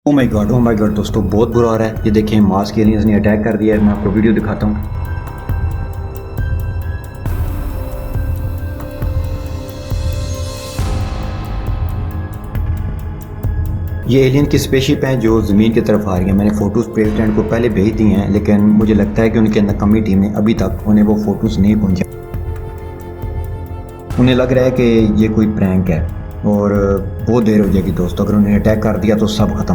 Oh my God दोस्तों, बहुत बुरा हो रहा है। ये देखें, मार्स के एलियंस ने अटैक कर दिया है। मैं आपको वीडियो दिखाता हूँ। ये एलियन की स्पेसशिप है जो ज़मीन की तरफ आ रही है। मैंने फ़ोटोज़ प्रेसिडेंट को पहले भेज दी हैं, लेकिन मुझे लगता है कि उनके नकामी टीम ने अभी तक उन्हें वो फ़ोटोज़ नहीं पहुँचा। उन्हें लग रहा है कि ये कोई प्रैंक है और बहुत देर हो जाएगी दोस्तों। अगर उन्हें अटैक कर दिया तो सब खत्म।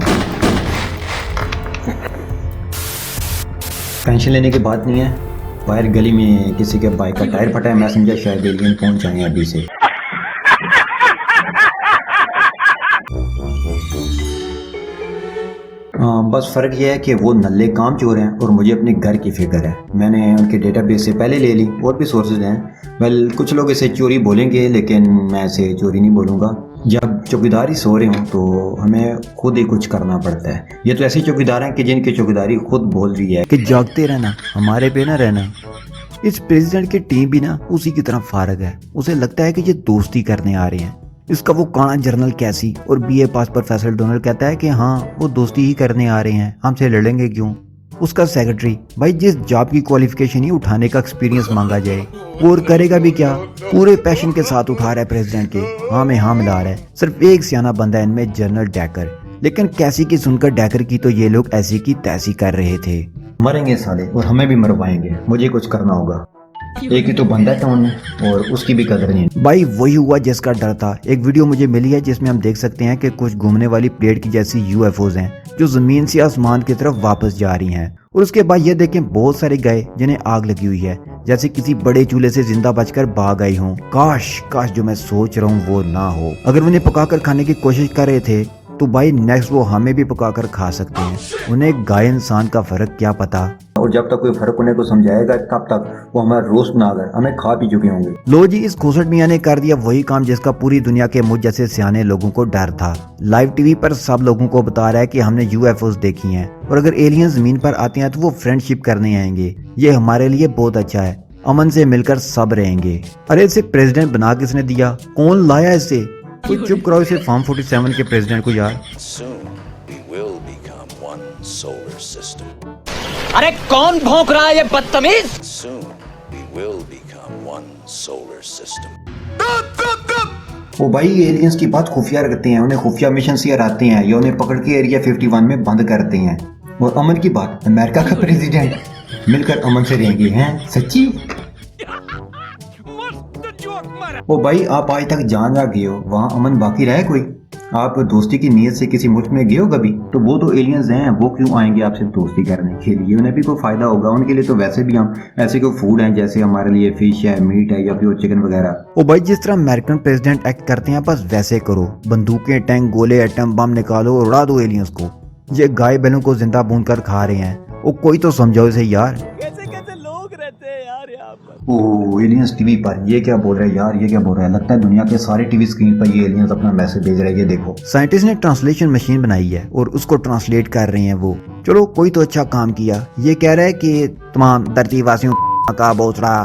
टेंशन लेने की बात नहीं है। बाहर गली में किसी के बाइक का टायर फटा है। मैं समझा शायद एलियन पहुंच जाए अभी से। बस फ़र्क यह है कि वो नल्ले काम चोर हैं और मुझे अपने घर की फिक्र है। मैंने उनके डेटाबेस से पहले ले ली। और भी सोर्सेज हैं। वेल, कुछ लोग इसे चोरी बोलेंगे, लेकिन मैं इसे चोरी नहीं बोलूँगा। जब चौकीदार ही सो रहे हों तो हमें खुद ही कुछ करना पड़ता है। ये तो ऐसे चौकीदार हैं कि जिनकी चौकीदारी खुद बोल रही है कि जागते रहना, हमारे पे ना रहना। इस प्रेसिडेंट की टीम भी ना उसी की तरफ फारग है। उसे लगता है कि ये दोस्ती करने आ रहे हैं। इसका वो काना जनरल कैसी और बीए पास प्रोफेसर डोनाल्ड कहता है कि हाँ, वो दोस्ती ही करने आ रहे हैं, हमसे लड़ेंगे क्यों। उसका सेक्रेटरी, भाई जिस जॉब की क्वालिफिकेशन ही उठाने का एक्सपीरियंस मांगा जाए, वो और करेगा भी क्या। पूरे पैशन के साथ उठा रहा है प्रेसिडेंट के, हाँ में हाँ मिला रहा है। सिर्फ एक सियाना बंदा है इनमें, जनरल डैकर। लेकिन कैसी की सुनकर डैकर की तो ये लोग ऐसी की तैसी कर रहे थे। मरेंगे साले और हमें भी मरवाएंगे। मुझे कुछ करना होगा। एक ही तो बंदा है टाउन में और उसकी भी कदर नहीं। भाई वही हुआ जिसका डर था। एक वीडियो मुझे मिली है जिसमें हम देख सकते हैं कि कुछ घूमने वाली प्लेट की जैसी यूएफओज हैं जो जमीन से आसमान की तरफ वापस जा रही हैं। और उसके बाद ये देखें बहुत सारे गाय जिन्हें आग लगी हुई है, जैसे किसी बड़े चूल्हे से जिंदा बचकर भाग आई हों। काश काश जो मैं सोच रहा हूँ वो ना हो। अगर उन्हें पकाकर खाने की कोशिश कर रहे थे तो भाई नेक्स्ट वो हमें भी पकाकर खा सकते हैं। उन्हें गाय इंसान का फर्क क्या पता। और जब तक कोई फर्क उन्हें को समझाएगा तब तक वो हमारा रोस्ट बनाकर हमें खा पी चुके होंगे। लो जी, इस खोसट मियाँ ने कर दिया वही काम जिसका पूरी दुनिया के मुझ जैसे सियाने लोगों को डर था। लाइव टीवी पर सब लोगों को बता रहा है कि हमने यूएफओस देखी हैं और अगर एलियन जमीन पर आते हैं तो वो फ्रेंडशिप करने आएंगे। ये हमारे लिए बहुत अच्छा है। अमन से मिलकर सब रहेंगे। अरे इसे प्रेसिडेंट बना किसने दिया? कौन लाया इसे? कोई चुप कराओ इसे फार्म 47 के प्रेसिडेंट को यार। अरे कौन भौंक रहा है ये बदतमीज? वो भाई एलियंस की बात खुफिया रखते हैं। उन्हें खुफिया मिशन से हराते हैं या उन्हें पकड़ के एरिया 51 में बंद करते हैं। और अमन की बात, अमेरिका का प्रेसिडेंट मिलकर अमन से रहेंगे हैं? सच्ची? ओ भाई, आप आज तक जान जा गए हो, वहाँ अमन बाकी रहे कोई? आप दोस्ती की नीयत से किसी मुल्क में गए हो कभी? तो वो तो एलियंस हैं, वो क्यों आएंगे आपसे दोस्ती करने के लिए? उन्हें भी कोई फायदा होगा। उनके लिए तो वैसे भी हम ऐसे कोई फूड हैं जैसे हमारे लिए फिश है, मीट है या फिर चिकन वगैरह। ओ भाई, जिस तरह अमेरिकन प्रेसिडेंट एक्ट करते हैं बस वैसे करो। बंदूकें, टैंक, गोले, एटम बम निकालो और उड़ा दो एलियंस को। ये गाय बैलों को जिंदा भून कर खा रहे हैं। वो कोई तो समझाओ इसे यार। कैसे लोग रहते हैं यार यहाँ पर। ओह, एलियंस टीवी पर ये क्या बोल रहा है यार? ये क्या बोल रहा है? लगता है दुनिया के सारे टीवी स्क्रीन पर ये एलियंस अपना मैसेज भेज रहे हैं। ये देखो, साइंटिस्ट ने ट्रांसलेशन मशीन बनाई है और उसको ट्रांसलेट कर रहे हैं वो। चलो कोई तो अच्छा काम किया। ये कह रहा है कि तमाम धरती वासियों का बोसड़ा।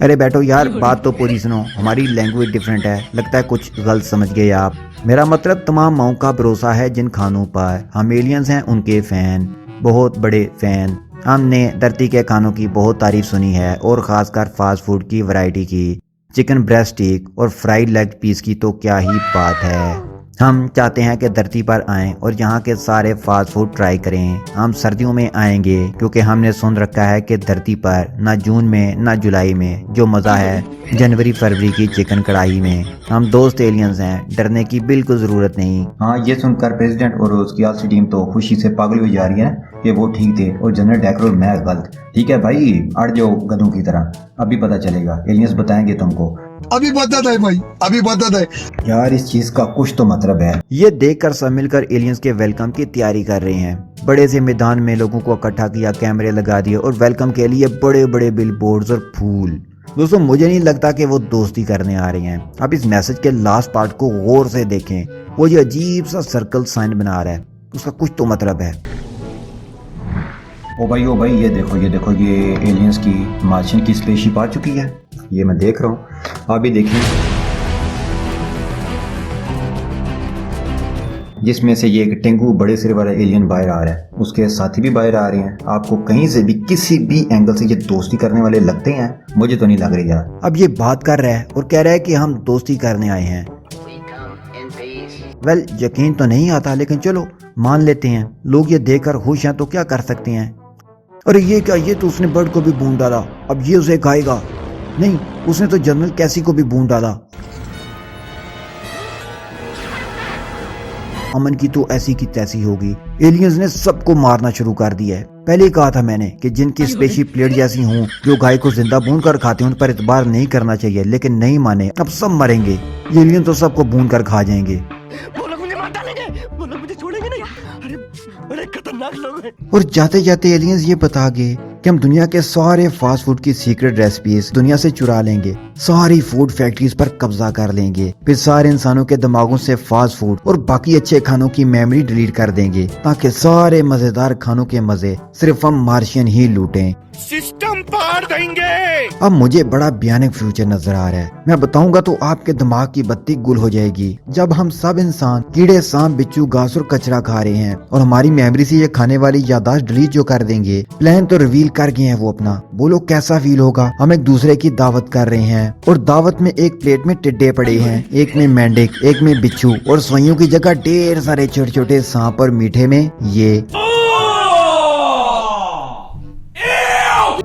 अरे बैठो यार, बात तो पूरी सुनो। हमारी लैंग्वेज डिफरेंट है, लगता है कुछ गलत समझ गए आप। मेरा मतलब तमाम माओ का भरोसा है जिन खानों पर। हम एलियंस हैं उनके फैन, बहुत बड़े फैन। हमने धरती के खानों की बहुत तारीफ सुनी है और खासकर फास्ट फूड की वैरायटी की। चिकन ब्रेस्ट स्टीक और फ्राइड लेग पीस की तो क्या ही बात है। हम चाहते हैं कि धरती पर आएं और यहाँ के सारे फास्ट फूड ट्राई करें। हम सर्दियों में आएंगे क्योंकि हमने सुन रखा है कि धरती पर ना जून में ना जुलाई में जो मज़ा है जनवरी फरवरी की चिकन कढ़ाई में। हम दोस्त एलियंस हैं, डरने की बिल्कुल ज़रूरत नहीं। हाँ, ये सुनकर प्रेसिडेंट और उसकी आलसी टीम तो खुशी से पागल हो जा रही है कि वो ठीक थे और जनरल डैकर और मैं गलत। ठीक है भाई, अड़ जाओ गधों की तरह। अभी पता चलेगा, एलियंस बताएंगे तुमको। अभी बता है भाई, अभी बता है यार। इस चीज का कुछ तो मतलब है। ये देखकर सब मिलकर एलियंस के वेलकम की तैयारी कर रहे हैं। बड़े से मैदान में लोगों को इकट्ठा किया, कैमरे लगा दिए और वेलकम के लिए बड़े बड़े बिलबोर्ड्स और फूल। दोस्तों, मुझे नहीं लगता कि वो दोस्ती करने आ रहे हैं। अब इस मैसेज के लास्ट पार्ट को गौर से देखें। वो ये अजीब सा सर्कल साइन बना रहा है, उसका कुछ तो मतलब है। ओ भाई, ये देखो ये एलियंस की मार्शियन की स्पेसशिप आ चुकी है। ये मैं देख रहा हूँ, आप भी देखें। जिसमें से ये एक टेंगू बड़े सिर वाला एलियन बाहर आ रहा है, उसके साथी भी बाहर आ रहे हैं। आपको कहीं से भी किसी भी एंगल से ये दोस्ती करने वाले लगते हैं? मुझे तो नहीं लग रही यार। अब ये बात कर रहा है और कह रहा है कि हम दोस्ती करने आए हैं। वेल, यकीन तो नहीं आता, लेकिन चलो मान लेते हैं। लोग ये देखकर खुश हैं तो क्या कर सकते हैं। अरे ये क्या, ये तो उसने बर्ड को भी भून डाला, अब ये उसे खाएगा। नहीं, उसने तो जनरल कैसी को भी भून डाला। अमन की तो ऐसी की तैसी होगी। एलियंस ने सबको मारना शुरू कर दिया है। पहले ही कहा था मैंने कि जिनकी स्पेशल प्लेट जैसी हों, जो गाय को जिंदा भून कर खाते हैं, उन पर इतबार नहीं करना चाहिए, लेकिन नहीं माने। अब सब मरेंगे। ये एलियन तो सबको भून कर खा जाएंगे। वो लोग मुझे मार डालेंगे, वो लोग मुझे छोड़ेंगे नहीं। अरे बड़े खतरनाक लोग हैं। और जाते जाते एलियंस ये बता गए कि हम दुनिया के सारे फास्ट फूड की सीक्रेट रेसिपीज दुनिया से चुरा लेंगे, सारी फूड फैक्ट्रीज पर कब्जा कर लेंगे, फिर सारे इंसानों के दिमागों से फास्ट फूड और बाकी अच्छे खानों की मेमोरी डिलीट कर देंगे, ताकि सारे मजेदार खानों के मजे सिर्फ हम मार्शियन ही लूटें। सिस्टम पार देंगे। अब मुझे बड़ा भयानक फ्यूचर नजर आ रहा है। मैं बताऊंगा तो आपके दिमाग की बत्ती गुल हो जाएगी। जब हम सब इंसान कीड़े, सांप, बिच्छू, घास और कचरा खा रहे हैं और हमारी मेमोरी से ये खाने वाली याददाश्त डिलीट जो कर देंगे। प्लान तो रिवील कर गए हैं वो अपना। बोलो कैसा फील होगा। हम एक दूसरे की दावत कर रहे हैं और दावत में एक प्लेट में टिड्डे पड़े हैं, एक में मेंढक, एक में बिच्छू और सुइयों की जगह ढेर सारे छोटे छोटे सांप और मीठे में ये।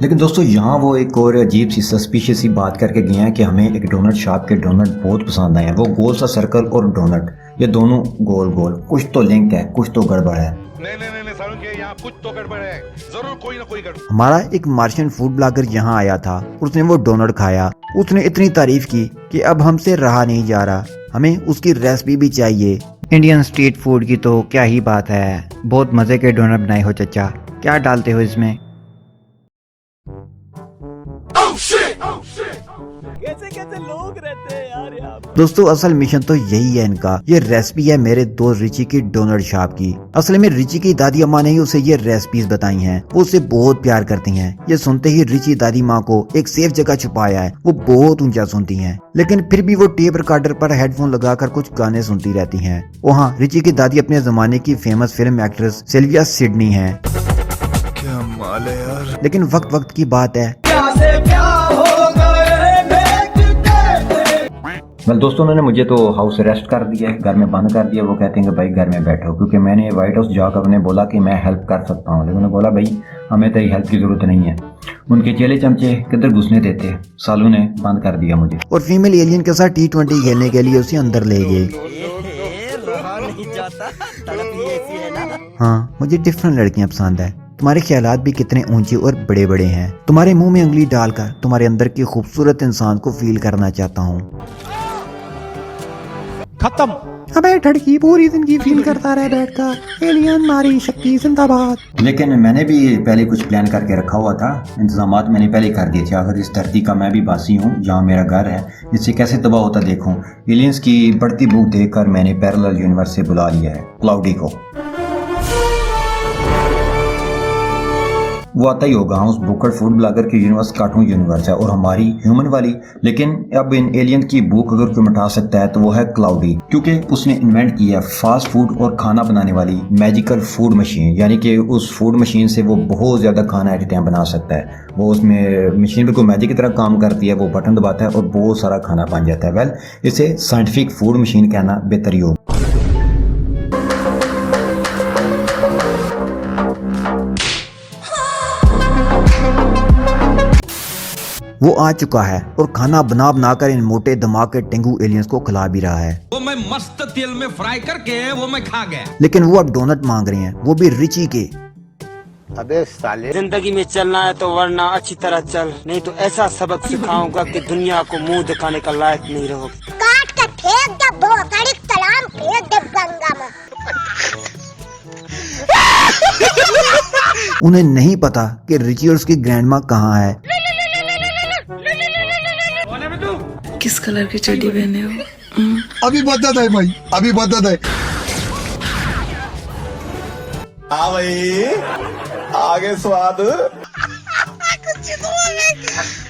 लेकिन दोस्तों यहाँ वो एक और अजीब सी सस्पिशियस सी बात करके गए हैं कि हमें एक डोनट शॉप के डोनट बहुत पसंद आए हैं। वो गोल सा सर्कल और डोनट, ये दोनों गोल गोल, कुछ तो लिंक है, कुछ तो गड़बड़ है। नहीं सारुण के यहाँ कुछ तो गड़बड़ है, जरूर कोई ना कोई गड़बड़। हमारा एक मार्शियन फूड ब्लॉगर यहाँ आया था, उसने वो डोनट खाया। उसने इतनी तारीफ की कि अब हमसे रहा नहीं जा रहा, हमें उसकी रेसिपी भी चाहिए। इंडियन स्ट्रीट फूड की तो क्या ही बात है, बहुत मजे के डोनट बनाए हो चचा। क्या डालते हो इसमें? कैसे कैसे लोग रहते हैं यार यहाँ पर। दोस्तों असल मिशन तो यही है इनका। ये रेसिपी है मेरे दोस्त रिची की डोनट शॉप की। असल में रिची की दादी अम्मा ने ही उसे ये रेसिपीज बताई हैं। वो उसे बहुत प्यार करती हैं। ये सुनते ही रिची दादी माँ को एक सेफ जगह छुपाया है। वो बहुत ऊंचा सुनती हैं, लेकिन फिर भी वो टेप रिकॉर्डर पर हेडफोन लगाकर कुछ गाने सुनती रहती हैं। वहाँ रिची की दादी अपने जमाने की famous film actress Sylvia Sidney है। क्या माल है यार। लेकिन वक्त वक्त की बात है। दोस्तों उन्होंने मुझे तो हाउस अरेस्ट कर दिया है, घर में बंद कर दिया। वो कहते हैं कि भाई घर में बैठो, क्योंकि मैंने व्हाइट हाउस जाकर उन्हें बोला कि मैं हेल्प कर सकता हूँ, लेकिन उन्होंने बोला भाई हमें तेरी हेल्प की जरूरत नहीं है। उनके चेले चमचे किधर घुसने देते, सालू ने बंद कर दिया मुझे। और फीमेल एलियन के साथ T20 खेलने के लिए उसे अंदर ले गए। नहीं जाता, तड़प ही ऐसी है ना। हाँ, मुझे डिफरेंट लड़कियां पसंद है। तुम्हारे ख्यालात भी कितने ऊंचे और बड़े बड़े हैं। तुम्हारे मुंह में उंगली डालकर तुम्हारे अंदर की खूबसूरत इंसान को फील करना चाहता हूँ। खत्म। अबे ठड़की पूरी जिंदगी फील करता रहे बैठकर। एलियन नारी शक्ति जिंदाबाद। लेकिन मैंने भी पहले कुछ प्लान करके रखा हुआ था, इंतजामात मैंने पहले कर दिए थे। आखिर इस धरती का मैं भी बासी हूँ, जहाँ मेरा घर है, इससे कैसे तबाह होता देखूं। एलियंस की बढ़ती भूख देखकर मैंने पैरेलल यूनिवर्स से बुला लिया है क्लाउडी को। वो आता ही होगा, उस बुकर फूड ब्लॉगर की यूनिवर्स कार्टून यूनिवर्स है और हमारी ह्यूमन वाली। लेकिन अब इन एलियन की भूख अगर कोई मिटा सकता है तो वो है क्लाउडी, क्योंकि उसने इन्वेंट किया फास्ट फूड और खाना बनाने वाली मैजिकल फूड मशीन। यानी कि उस फूड मशीन से वो बहुत ज्यादा खाना एट ए टाइम बना सकता है। वो उसमें मशीन बिल्कुल मैजिक की तरह काम करती है, वो बटन दबाता है और बहुत सारा खाना बन जाता है। वेल, इसे साइंटिफिक फूड मशीन कहना बेहतर ही होगा। वो आ चुका है और खाना बना बनाकर इन मोटे दिमाग के टेंगू एलियंस को खिला भी रहा है। वो मैं मस्त तेल में फ्राई करके वो मैं खा गया। लेकिन वो अब डोनट मांग रहे हैं, वो भी रिची के। अबे साले, जिंदगी में चलना है तो वरना अच्छी तरह चल, नहीं तो ऐसा सबक सिखाऊंगा कि दुनिया को मुंह दिखाने का लायक नहीं रहोगे। काट के फेंक दे बोकड़ी तलाम, फेंक दे गंगा में। उन्हें नहीं पता कि रिची और उसकी ग्रैंडमा कहाँ है। किस कलर की चड्डी पहने हो? अभी बता दे भाई, अभी बता दे। हाँ भाई, आगे स्वाद।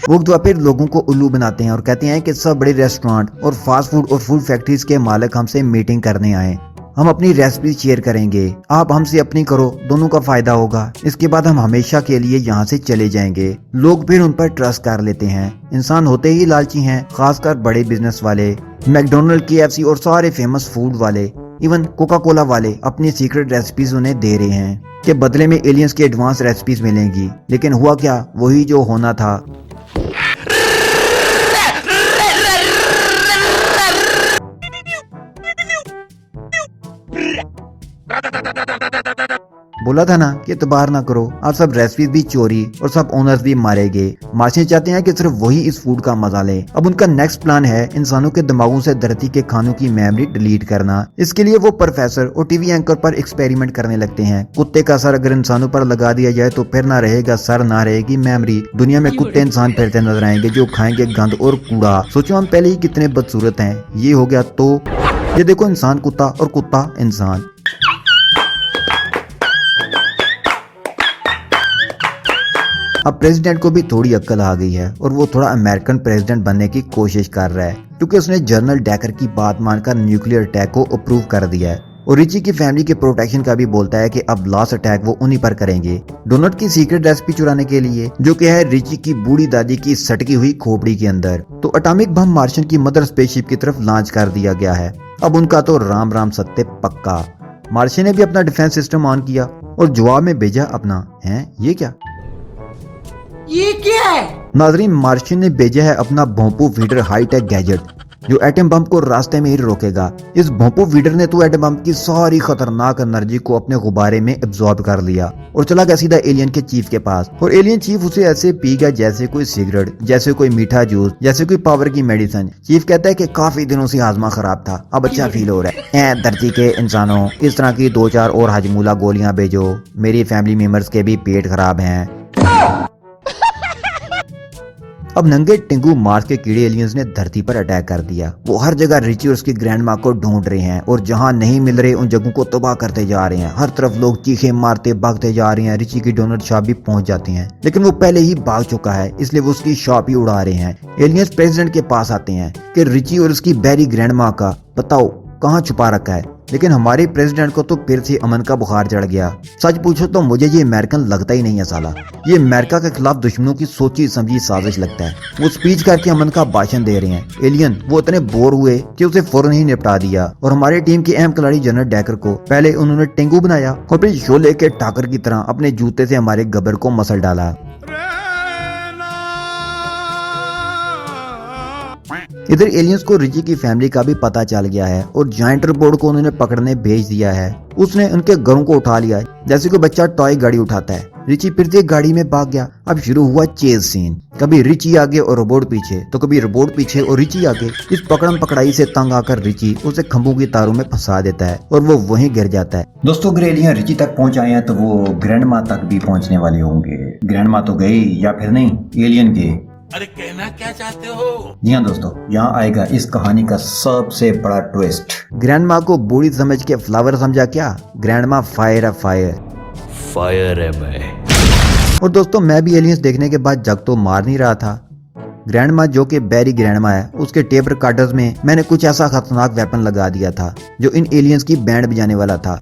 वो तो फिर लोगों को उल्लू बनाते हैं और कहते हैं कि सब बड़े रेस्टोरेंट और फास्ट फूड और फूड फैक्ट्रीज के मालिक हमसे मीटिंग करने आए। हम अपनी रेसिपी शेयर करेंगे, आप हमसे अपनी करो, दोनों का फायदा होगा। इसके बाद हम हमेशा के लिए यहाँ से चले जाएंगे। लोग फिर उन पर ट्रस्ट कर लेते हैं। इंसान होते ही लालची हैं, खासकर बड़े बिजनेस वाले, मैकडोनल्ड, KFC और सारे फेमस फूड वाले, इवन कोका कोला वाले अपनी सीक्रेट रेसिपीज उन्हें दे रहे हैं कि बदले में एलियंस की एडवांस रेसिपीज मिलेंगी। लेकिन हुआ क्या, वही जो होना था। बोला था ना कि इतबार ना करो, आप सब रेसिपीज भी चोरी और सब ओनर्स भी मारे गए। मार्शियन चाहते हैं कि सिर्फ वही इस फूड का मजा ले। अब उनका नेक्स्ट प्लान है इंसानों के दिमागों से धरती के खानों की मेमोरी डिलीट करना। इसके लिए वो प्रोफेसर और टीवी एंकर पर एक्सपेरिमेंट करने लगते हैं। कुत्ते का सर अगर इंसानों पर लगा दिया जाए तो फिर ना रहेगा सर, ना रहेगी मेमोरी। दुनिया में कुत्ते इंसान फिरते नजर आएंगे जो खाएंगे गंद और कूड़ा। सोचो हम पहले ही कितने बदसूरत हैं। ये हो गया तो ये देखो, इंसान कुत्ता और कुत्ता इंसान। अब प्रेसिडेंट को भी थोड़ी अक्ल आ गई है और वो थोड़ा अमेरिकन प्रेसिडेंट बनने की कोशिश कर रहा है, क्योंकि उसने जनरल डैकर की बात मानकर न्यूक्लियर अटैक को अप्रूव कर दिया है। और रिची की फैमिली के प्रोटेक्शन का भी बोलता है कि अब लास्ट अटैक वो उन्हीं पर करेंगे, डोनट की सीक्रेट रेसिपी चुराने के लिए, जो कि है रिची की बूढ़ी दादी की सटकी हुई खोपड़ी के अंदर। तो एटॉमिक बम मार्शियन की मदर स्पेसशिप की तरफ लॉन्च कर दिया गया है। अब उनका तो राम राम सत्य पक्का। मार्शियन ने भी अपना डिफेंस सिस्टम ऑन किया और जवाब में भेजा अपना है ये क्या है? नाजरीन, मार्शियन ने भेजा है अपना भोंपू फीडर हाईटेक गैजेट, जो एटम बम को रास्ते में ही रोकेगा। इस भोंपू फीडर ने तो एटम बम की सारी खतरनाक एनर्जी को अपने गुब्बारे में एब्जॉर्ब कर लिया और चला गया सीधा एलियन के चीफ के पास। और एलियन चीफ उसे ऐसे पी गया जैसे कोई सिगरेट, जैसे कोई मीठा जूस, जैसे कोई पावर की मेडिसिन। चीफ कहता है कि काफी दिनों से हाजमा खराब था, अब अच्छा फील हो रहा है। धरती के इंसानों, इस तरह की 2-4 और हाजमूला गोलियां भेजो, मेरी फैमिली मेंबर्स के भी पेट खराब हैं। अब नंगे टिंगू मार्स के कीड़े एलियंस ने धरती पर अटैक कर दिया। वो हर जगह रिची और उसकी ग्रैंड माँ को ढूंढ रहे हैं और जहाँ नहीं मिल रहे उन जगहों को तबाह करते जा रहे हैं। हर तरफ लोग चीखे मारते भागते जा रहे हैं। रिची की डोनट शॉप भी पहुंच जाती हैं, लेकिन वो पहले ही भाग चुका है, इसलिए वो उसकी शॉप ही उड़ा रहे हैं। एलियंस प्रेसिडेंट के पास आते हैं कि रिची और उसकी बैरी ग्रैंड माँ का बताओ कहाँ छुपा रखा है। लेकिन हमारे प्रेसिडेंट को तो फिर से अमन का बुखार चढ़ गया। सच पूछो तो मुझे ये अमेरिकन लगता ही नहीं है साला। ये अमेरिका के खिलाफ दुश्मनों की सोची समझी साजिश लगता है। वो स्पीच करके अमन का भाषण दे रहे हैं। एलियन वो इतने बोर हुए कि उसे फौरन ही निपटा दिया और हमारे टीम के अहम खिलाड़ी जनरल डैकर को पहले उन्होंने टेंगू बनाया और फिर शोले के टाकर की तरह अपने जूते से हमारे गब्बर को मसल डाला। इधर एलियंस को रिची की फैमिली का भी पता चल गया है और जायंट रोबोट को उन्होंने पकड़ने भेज दिया है। उसने उनके घरों को उठा लिया जैसे कोई बच्चा टॉय गाड़ी उठाता है। रिची फिर से गाड़ी में भाग गया। अब शुरू हुआ चेज सीन। कभी रिची आगे और रोबोट पीछे, तो कभी रोबोट पीछे और रिची आगे। इस पकड़म पकड़ाई से तंग आकर रिची उसे खंभों की तारों में फंसा देता है और वो वहीं गिर जाता है। दोस्तों, अगर एलियन रिची तक पहुंच आए हैं तो वो ग्रैंड माँ तक भी पहुंचने वाले होंगे। ग्रैंड माँ तो गई या फिर नहीं एलियन के। अरे कहना क्या चाहते हो? जी हाँ दोस्तों, यहाँ आएगा इस कहानी का सबसे बड़ा ट्विस्ट। ग्रैंड माँ को बूढ़ी समझ के फ्लावर समझा क्या? ग्रैंड माँ फायर है, फायर है मैं। और दोस्तों, मैं भी एलियंस देखने के बाद जग तो मार नहीं रहा था। ग्रैंड माँ जो कि बैरी ग्रैंड माँ है, उसके टेप रिकॉर्डर्स में मैंने कुछ ऐसा खतरनाक वेपन लगा दिया था जो इन एलियंस की बैंड बजाने वाला था।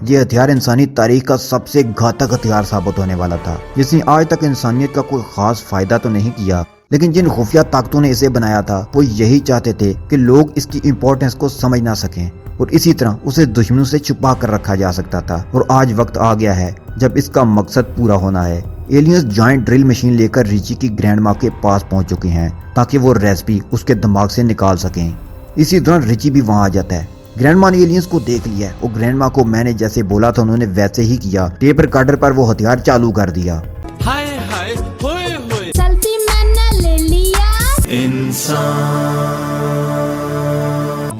ये हथियार इंसानी तारीख का सबसे घातक हथियार साबित होने वाला था, जिसने आज तक इंसानियत का कोई खास फायदा तो नहीं किया, लेकिन जिन खुफिया ताकतों ने इसे बनाया था वो यही चाहते थे कि लोग इसकी इम्पोर्टेंस को समझ ना सकें और इसी तरह उसे दुश्मनों से छुपा कर रखा जा सकता था। और आज वक्त आ गया है जब इसका मकसद पूरा होना है। एलियंस जायंट ड्रिल मशीन लेकर रिची की ग्रैंड माँ के पास पहुंच चुके हैं ताकि वो रेसिपी उसके दिमाग से निकाल सकें। इसी दौरान रिची भी वहाँ आ जाता है। ग्रैंड माँ ने एलियंस को देख लिया और ग्रैंड माँ को मैंने जैसे बोला था उन्होंने वैसे ही किया। टेप रिकॉर्डर पर वो हथियार चालू कर दिया। हाय हाय होए होए, सेल्फी मैंने ले लिया। इंसान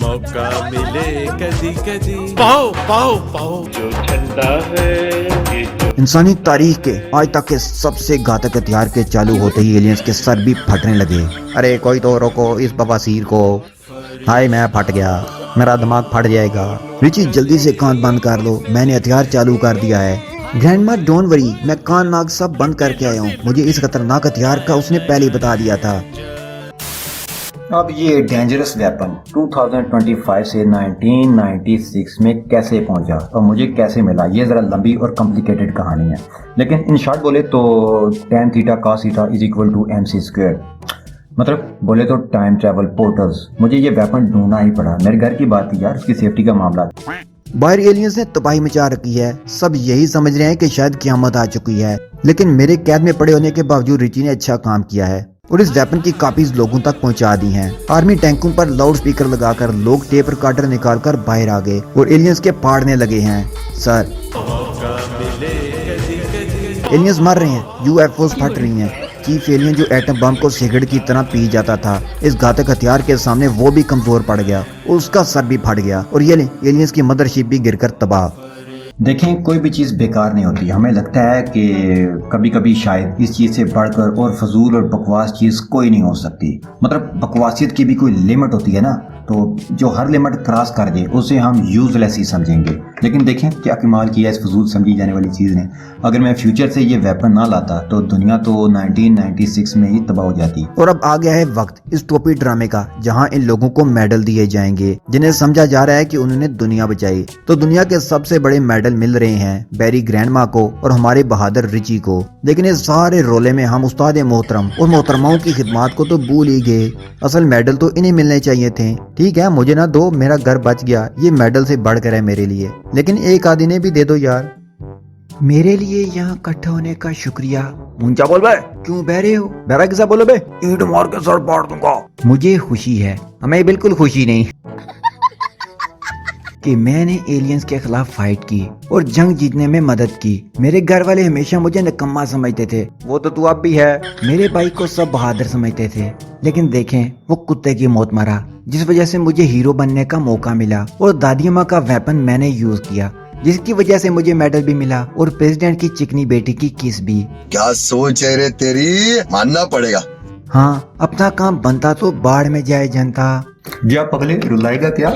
मौका मिले कदी कदी पाओ पाओ पाओ जो ठंडा है। इंसानी तारीख के आज तक के सबसे घातक हथियार के चालू होते ही एलियंस के सर भी फटने लगे। अरे कोई तो रोको इस बवासीर को। हाय मैं फट गया, मेरा दिमाग फट जाएगा। रिची जल्दी से कान बंद कर लो, मैंने हथियार चालू कर दिया है। ग्रैंड माँ डोंट वरी, मैं कान नाक सब बंद करके आया हूँ। मुझे इस खतरनाक हथियार का उसने पहले ही बता दिया था। अब ये डेंजरस वेपन 2025 से 1996 में कैसे पहुंचा और मुझे कैसे मिला, ये ज़रा लंबी और कॉम्प्लिकेटेड कहानी है, लेकिन इन शॉर्ट बोले तो tan theta cos theta is equal to mc²। मतलब बोले तो टाइम ट्रैवल पोर्टल्स। मुझे ये वेपन ढूंढना ही पड़ा, मेरे घर की बात थी यार, उसकी सेफ्टी का मामला। बाहर एलियंस ने तबाही मचा रखी है, सब यही समझ रहे हैं कि शायद क़यामत आ चुकी है, लेकिन मेरे कैद में पड़े होने के बावजूद रिची ने अच्छा काम किया है और इस वेपन की कॉपीज लोगों तक पहुंचा दी हैं। आर्मी टैंकों पर लाउड स्पीकर लगाकर लोग टेप रिकॉर्डर निकालकर बाहर आ गए और एलियंस के फाड़ने लगे हैं। सर एलियंस मर रहे हैं, यूएफओस फट रही हैं। चीफ एलियन जो एटम बम को सिगरेट की तरह पी जाता था, इस घातक हथियार के सामने वो भी कमजोर पड़ गया, उसका सर भी फट गया और ये एलियंस की मदरशिप भी गिरकर तबाह। देखें, कोई भी चीज़ बेकार नहीं होती। हमें लगता है कि कभी कभी शायद इस चीज़ से बढ़कर और फजूल और बकवास चीज़ कोई नहीं हो सकती। मतलब बकवासियत की भी कोई लिमिट होती है ना, तो जो हर लिमिट क्रॉस कर दे उसे हम यूजलेस ही समझेंगे। लेकिन देखें क्या कमाल किया इस फजूल समझी जाने वाली चीज़ ने। अगर मैं फ्यूचर से ये वेपन ना लाता तो दुनिया तो 1996 में ही तबाह हो जाती। और अब आ गया है वक्त इस टोपी ड्रामे का, जहां इन लोगों को मेडल दिए जाएंगे जिन्हें समझा जा रहा है कि उन्होंने दुनिया बचाई। तो दुनिया के सबसे बड़े मेडल मिल रहे हैं बैरी ग्रैंडमा को और हमारे बहादुर रिची को। लेकिन इस सारे रोले में हम उस्ताद मोहतरम और मोहतरमाओं की खिदमत को तो भूल ही गए। असल मेडल तो इन्हें मिलने चाहिए थे। ठीक है, मुझे ना दो, मेरा घर बच गया, ये मेडल से बढ़कर है मेरे लिए, लेकिन एक आदि ने भी दे दो यार। मेरे लिए यहाँ इकट्ठा होने का शुक्रिया। ऊंचा बोल बे, क्यों बह रहे हो? बहरा किसा बोलो बे, ईंट मार के सर फाड़ दूंगा। मुझे खुशी है, हमें बिल्कुल खुशी नहीं कि मैंने एलियंस के खिलाफ फाइट की और जंग जीतने में मदद की। मेरे घर वाले हमेशा मुझे निकम्मा समझते थे, वो तो तू अब भी है। मेरे भाई को सब बहादुर समझते थे, लेकिन देखें वो कुत्ते की मौत मरा, जिस वजह से मुझे हीरो बनने का मौका मिला। और दादी अम्मा का वेपन मैंने यूज किया, जिसकी वजह से मुझे मेडल भी मिला और प्रेसिडेंट की चिकनी बेटी की किस भी। क्या सोच है रे तेरी, मानना पड़ेगा। हाँ, अपना काम बनता तो बाढ़ में जाए जनता। जा पगले, रुलाएगा क्या?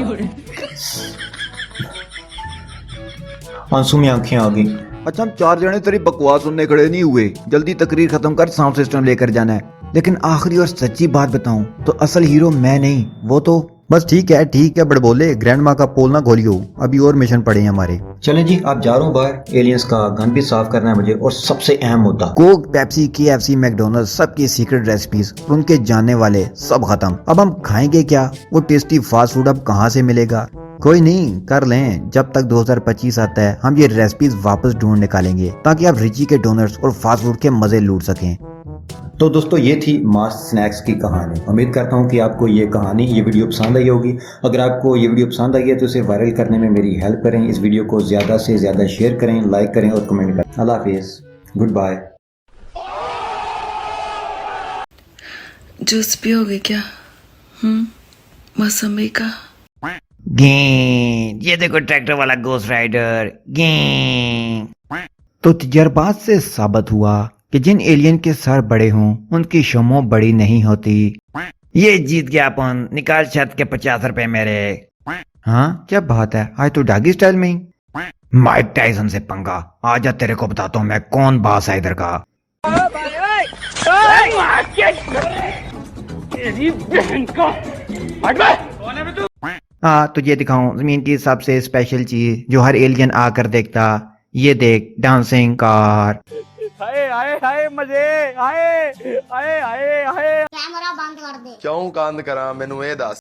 आंसू में आंखें आ गई। अच्छा, हम चार जने तेरी बकवास सुनने खड़े नहीं हुए, जल्दी तकरीर खत्म कर, साउंड सिस्टम लेकर जाना है। लेकिन आखिरी और सच्ची बात बताऊं तो असल हीरो मैं नहीं, वो तो बस। ठीक है बड़ बोले, ग्रैंड माँ का पोल ना खोलियो, अभी और मिशन पड़े हैं हमारे। चलें जी, आप जा रहा हूँ बाहर, एलियंस का गन भी साफ करना है मुझे, और सबसे अहम मुद्दा कोक, पेप्सी, KFC, मैकडोनल्ड, सबकी सीक्रेट रेसिपीज और उनके जानने वाले सब खत्म। अब हम खाएंगे क्या? वो टेस्टी फास्ट फूड अब कहाँ से मिलेगा? कोई नहीं, कर लें, जब तक 2025 आता है हम ये रेसिपीज वापस ढूंढ निकालेंगे ताकि आप रिची के डोनर्स और फास्ट फूड के मजे लूट सकें। तो दोस्तों, ये थी मास स्नैक्स की कहानी। उम्मीद करता हूँ कि आपको ये कहानी, ये वीडियो पसंद आई होगी। अगर आपको ये वीडियो पसंद आई है तो इसे वायरल करने में मेरी हेल्प करें। इस वीडियो को ज़्यादा से ज़्यादा शेयर करें, लाइक करें और कमेंट करें। अल्लाह हाफिज़, गुड बाय। जूस पियोगे क्या? मौसमी का। ये देखो ट्रैक्टर वाला गोस्ट राइडर। तो तजर्बात से साबित हुआ कि जिन एलियन के सर बड़े हों उनकी शमो बड़ी नहीं होती। ये जीत गया अपन, निकाल छत के 50 रुपए मेरे। हाँ क्या बात है, आज तो डॉगी स्टाइल में ही। माइक टाइसन से पंगा, आजा तेरे को बताता हूँ मैं कौन बास है इधर का। हाँ तुझे दिखाऊं जमीन की सबसे स्पेशल चीज जो हर एलियन आकर देखता। ये देख, डांसिंग कार। कैमरा बंद कर दे। क्यों कांद करा, मैनू ये दस।